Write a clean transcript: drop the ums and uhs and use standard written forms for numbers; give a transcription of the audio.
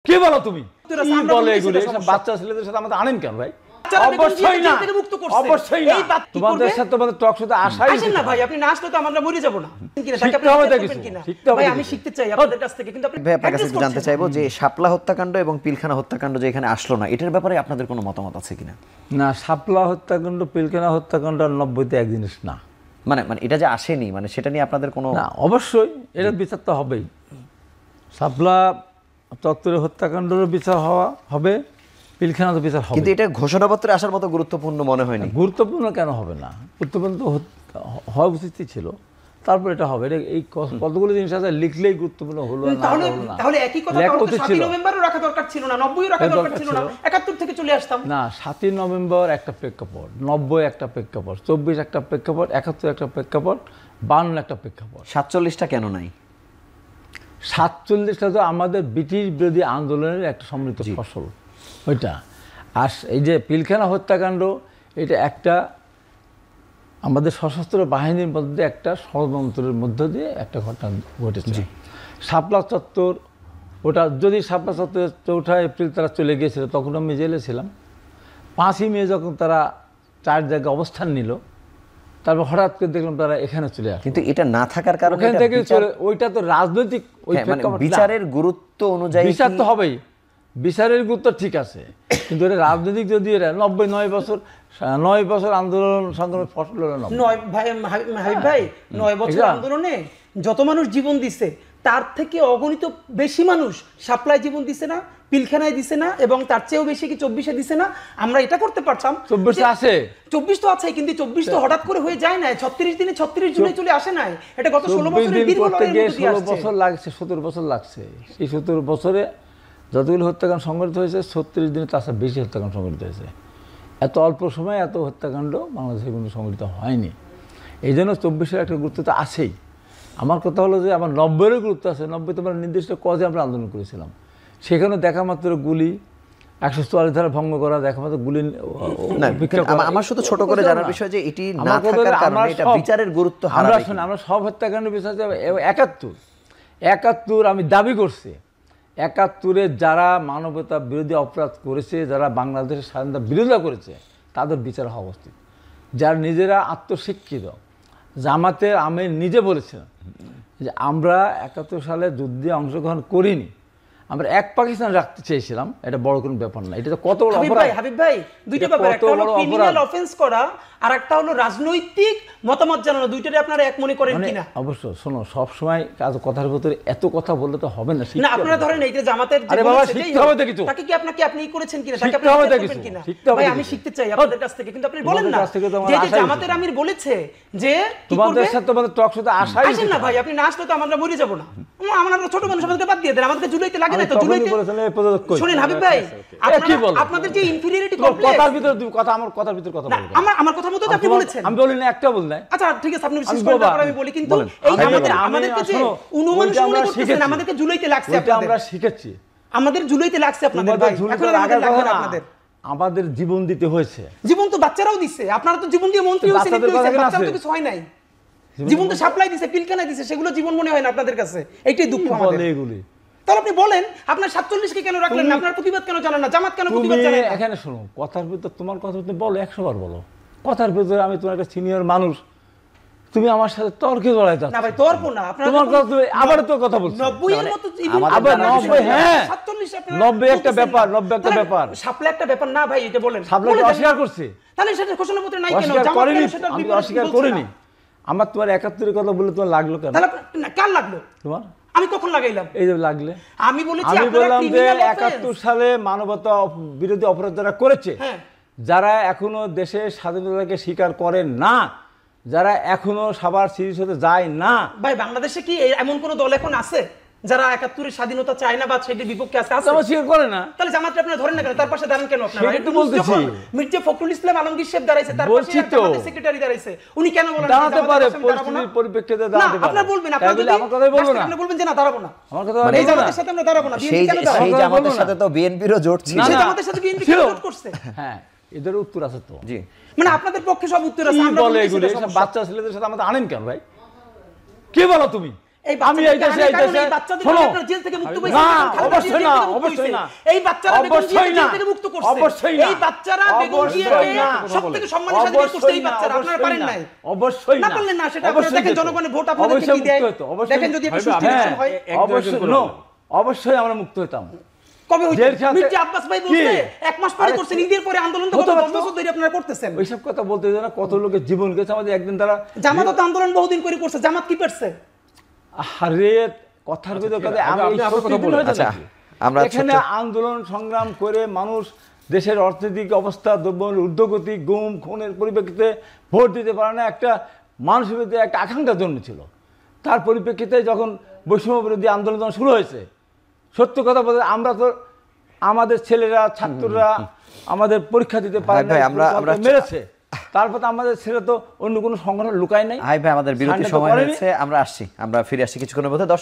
কে বলো তুমি কি বলে এগুলো সব বাচ্চা ছেলেদের সাথে আমাদের আনেন কেন ভাই? অবশ্যই না, অবশ্যই না। তোমাদের সাথে তোমাদের টক শোতে আসাই আসেন না ভাই, আপনি না আসলে তো আমরা মরে যাব না। শিখতে হবে ভাই, আমি শিখতে চাই আপনাদের কাছ থেকে। কিন্তু আপনি ভাই আপনার কাছে জানতে চাইবো যে শাপলা হত্যাকাণ্ড এবং পিলখানা হত্যাকাণ্ড যে এখানে আসলো না, এটার ব্যাপারে আপনাদের কোনো মতামত আছে কিনা? না, শাপলা হত্যাকাণ্ড পিলখানা হত্যাকাণ্ড 90-তে এক জিনিস না। মানে এটা যে আসেনি, মানে সেটা নিয়ে আপনাদের কোনো না, অবশ্যই এটা বিচার তো হবেই। শাপলা চত্বরে হত্যাকাণ্ডের বিচার হবে, পিলখানাতে বিচার হবে। কিন্তু এটা ঘোষণাপত্রে আসার মতো গুরুত্বপূর্ণ মনে হয়নি। গুরুত্বপূর্ণ কেন হবে না? গুরুত্বপূর্ণ তো হওয়া উচিতই ছিল। তারপর এটা হবে। এটা এই কতগুলো জিনিস আছে লিখলেই গুরুত্বপূর্ণ হলো না। তাহলে একই কথা 7 নভেম্বরও রাখা দরকার ছিল না, 90 রাখা দরকার ছিল না, 71 থেকে চলে আসতাম না। 7 নভেম্বর একটা প্রেক্ষাপট, 90 একটা প্রেক্ষাপট, 24 একটা প্রেক্ষাপট, 71 একটা প্রেক্ষাপট, 52 একটা প্রেক্ষাপট। 47টা কেন নাই? 47টা তো আমাদের ব্রিটিশ বিরোধী আন্দোলনের একটা সমৃদ্ধ ফসল ওইটা। আর এই যে পিলখানা হত্যাকাণ্ড, এটা একটা আমাদের সশস্ত্র বাহিনীর মধ্যে একটা ষড়যন্ত্রের মধ্য দিয়ে একটা ঘটনা ঘটেছে। শাপলা চত্বর, ওটা যদি শাপলা চত্বরের 4 এপ্রিল তারা চলে গিয়েছিল, তখন আমি জেলে ছিলাম। 5ই মে যখন তারা 4 জায়গায় অবস্থান নিল, তারপর হঠাৎ করে দেখলাম তারা এখানে চলে আসে। কিন্তু এটা না থাকার কারণে ওখান থেকে ওইটা তো রাজনৈতিক বিচারের গুরুত্ব অনুযায়ী বিচার তো হবেই। বিচারের গুরুত্ব ঠিক আছে, কিন্তু এটা রাজনৈতিক যদি এরা 9 বছর আন্দোলন সংগ্রামের ফসল হলো না। 9 বছর আন্দোলনে যত মানুষ জীবন দিছে, তার থেকে অগণিত বেশি মানুষ শাপলায় জীবন দিছে না, পিলখানায় দিছে না, এবং তার চেয়েও বেশি কি 24-এ দিছে না? আমরা এটা করতে পারতাম। 24 আছে, 24 তো আছে, কিন্তু 24 তো হঠাৎ করে হয়ে যায় না। 36 দিনে 36 জুলাই চলে আসে নাই। এটা গত 16 বছরের দীর্ঘ লড়াইয়ের মধ্যে দিয়ে আসছে। 16 বছর লাগছে, 17 বছর লাগছে। এই 17 বছরে যতগুলো হত্যাকাণ্ড সংঘটিত হয়েছে, 36 দিনে তার চেয়ে বেশি হত্যাকাণ্ড সংঘটিত হয়েছে। এত অল্প সময়ে এত হত্যাকাণ্ড বাংলাদেশে কিন্তু সংঘটিত হয়নি। এই জন্য 24-এর একটা গুরুত্ব তো আছেই। আমার কথা হলো যে আমার 90-এরও গুরুত্ব আছে। 90 তো আমরা নির্দিষ্ট কজে আমরা আন্দোলন করেছিলাম। সেখানে দেখা মাত্র গুলি, 144 ধারা ভঙ্গ করা, দেখা মাত্র গুলি। আমার শুধু ছোট করে জানার বিষয় যে এটি না থাকার কারণে এটা বিচারের গুরুত্ব হারাবে। আমরা সব হত্যাকাণ্ডের বিচার 71 আমি দাবি করছি। 71-এ যারা মানবতা বিরোধী অপরাধ করেছে, যারা বাংলাদেশের স্বাধীনতা বিরোধিতা করেছে, তাদের বিচার হওয়া উচিত। যারা নিজেরা আত্মশিক্ষিত, জামাতের আমির নিজে বলেছিলেন যে আমরা 71 সালে যুদ্ধে অংশগ্রহণ করিনি, আমরা এক পাকিস্তান রাখতে চেয়েছিলাম। এটা বড় কোনো ব্যাপার না। এটা তো কত বড় অপরাধ হাবিব ভাই। দুইটা ব্যাপার, একটা হলো ক্রিমিনাল অফেন্স করা, আর একটা হলো রাজনৈতিক মতামত জানানো। দুইটারে আপনারা এক মনে করেন কিনা? অবশ্য শোনো, সব সময় কথার ভিতরে এত কথা বললে তো হবে না। না, আপনারা ধরেন এই যে জামাতের যে বলেছে শিখতে হবে তো কিছু, তাকে কি আপনি করেছেন কিনা? তাকে আপনি করবেন কিনা? ভাই আমি শিখতে চাই আপনাদের কাছ থেকে, কিন্তু আপনি বলেন না যে জামাতের আমির বলেছে যে তোমাদের সাথে তোমাদের টক শোতে আসাই আসেন না ভাই, আপনি না আসলে তো আমরা মরে যাব না। আমরা ছোট মানুষ, আমাদেরকে বাদ দিয়ে দেন। আমাদেরকে জুলাইতে লাগে না তো? জুলাইতে শুনেন হাবিব ভাই, আপনাদের যে ইনফিরিয়রিটি কমপ্লেক্স, কথার ভিতরে কথা, আমার কথার ভিতরে কথা বলবেন। আমার কথা মতো আপনি বলেছেন। আমি বলি না, একটা বল নাই। আচ্ছা ঠিক আছে, আপনি বিশ্বাস করেন, তারপর আমি বলি। কিন্তু এই আমাদেরকে যে অনুমানুষ মনে করতেছেন, আমাদেরকে জুলাইতে লাগছে। এটা আমরা শিখেছি, আমাদের জুলাইতে লাগছে আপনাদের ভাই। এখন আমাদের লাগবে না। আমাদের জীবন দিতে হয়েছে। জীবন তো বাচ্চারাও দিছে। আপনারা তো জীবন দিয়ে মন্ত্রী হয়েছেন, বাচ্চারা তো কিছু হয় নাই। জীবন তো সাপ্লাই দিছে, পিলখানায় দিছে, সেগুলো জীবন মনে হয় না আপনাদের কাছে। এইটাই দুঃখ আমাদের। এগুলি তাহলে আপনি বলেন, আপনার 47 কে কেন রাখলেন না? আপনার প্রতিবাদ কেন জানান না? জামাত কেন প্রতিবাদ জানায় না? এখানে শোনো, কথার ভিতর তোমার কথা তুমি বলো, 100 বার বলো। কথার ভিতরে আমি তোমার একটা সিনিয়র মানুষ, তুমি আমার সাথে তর্কে জড়াইতে না ভাই, তর্ক না। আপনারা তোমার কথা তুমি আবার তো কথা বলছো। 90 এর মতো আবার 90, হ্যাঁ 47 আপনারা 90 একটা ব্যাপার, 90 একটা ব্যাপার। সাপলা একটা ব্যাপার না ভাই, এটা বলেন। সাপলা অস্বীকার করছে, তাহলে সেটা ঘোষণাপত্রে নাই কেন? জামাত কেন সেটা অস্বীকার করেনি? আমার তোমার 71 এর কথা বলে তোমার লাগলো কেন? তাহলে কার লাগলো? তোমার? আমি কখন লাগাইলাম? এই যে লাগলে আমি বলেছি আমি আপনারা বললাম যে ক্রিমিনাল 71 সালে মানবতা বিরোধী অপরাধ যারা করেছে, যারা এখনো দেশের স্বাধীনতাকে স্বীকার করেন না, যারা এখনো সবার সিরিজ হতে যায় না। ভাই বাংলাদেশে কি এমন কোন দল এখন আছে যারা 71 এর স্বাধীনতা চায় না বা সেটার বিপক্ষে আছে? আমার স্বীকার করে না। তাহলে জামাতকে আপনারা ধরেন না কেন? তার পাশে দাঁড়ান কেন আপনারা? সেটা তো বলতেছি। মির্জা ফখরুল ইসলাম আলমগীর সাহেব দাঁড়াইছে, তার পাশে জামাতের সেক্রেটারি দাঁড়াইছে। উনি কেন বলেন দাঁড়াতে পারে? পরিস্থিতির পরিপ্রেক্ষিতে দাঁড়াতে পারে। আপনারা বলবেন, আপনারা আমার কথাই বলবো না। আপনি বলবেন যে না দাঁড়াবো না। আমার কথা এই জামাতের সাথে আমরা দাঁড়াবো না। বিএনপি কেন দাঁড়াবো? সেই জামাতের সাথে তো বিএনপিরও জোট ছিল। সেই জামাতের সাথে বিএনপি কেন জোট করছে? হ্যাঁ, এদের উত্তর আছে তো। জি, মানে আপনাদের পক্ষে সব উত্তর আছে। আমরা বলে এগুলো সব বাচ্চা ছেলেদের সাথে আমাদের আনেন কেন ভাই? কে বলো তুমি এই আমি এই দেশে এই দেশে বাচ্চাদের আপনারা জেল থেকে মুক্ত পেয়েছেন, অবশ্যই না, অবশ্যই না, এই বাচ্চারা বেগম জিয়াকে জেল থেকে মুক্ত করছে, অবশ্যই না, এই বাচ্চারা বেগম জিয়াকে সবথেকে সম্মানের সাথে বিয়ে করছে, এই বাচ্চারা আপনারা পারেন নাই, অবশ্যই না পারলেন না, সেটা আপনারা দেখেন জনগণের ভোট আপনাদেরকে কি দেয়, দেখেন যদি একটা সুষ্ঠু ইলেকশন হয় অবশ্যই আমরা মুক্ত হতাম। কবে হইতো? জেল খাতে- মির্জা আব্বাস ভাই বলছে কি? 1 মাস পরে আরে করছেন, ঈদের পরে আন্দোলন তো হতে গত পারতো। 10 বছর ধরে আপনারা করতেছেন। ওইসব কথা বলতে না, কত লোকের জীবন গেছে আমাদের একদিন তারা জামাত তো আন্দোলন বহুদিন করে করছে, জামাত কি পারছে? আরে কথার ভিতরে কথা আমি আপনি এই আপনার কথা 70 দিন বলেন। হয়েছে আচ্ছা, নাকি? আমরা এখানে আন্দোলন সংগ্রাম করে মানুষ দেশের অর্থনৈতিক অবস্থা, দ্রব্যমূল্যের ঊর্ধ্বগতি, গুম খুনের পরিপ্রেক্ষিতে ভোট দিতে পারে না, একটা মানুষের ভিতরে একটা আকাঙ্ক্ষা জন্মেছিল। তার পরিপ্রেক্ষিতে যখন বৈষম্য বিরোধী আন্দোলন যখন শুরু হয়েছে, সত্য কথা বলতে আমরা তো আমাদের ছেলেরা ছাত্ররা আমাদের পরীক্ষা দিতে পারে ভাই, না, আমরা মেরেছে, তারপর তো আমাদের ছেলে তো অন্য কোনো সংগঠন লুকায় নাই। হাই ভাই, আমাদের বিরতি সান্ডা তো সময় করেনি। হয়েছে, আমরা আসছি, আমরা ফিরে আসছি কিছুক্ষণের মধ্যে। দর্শক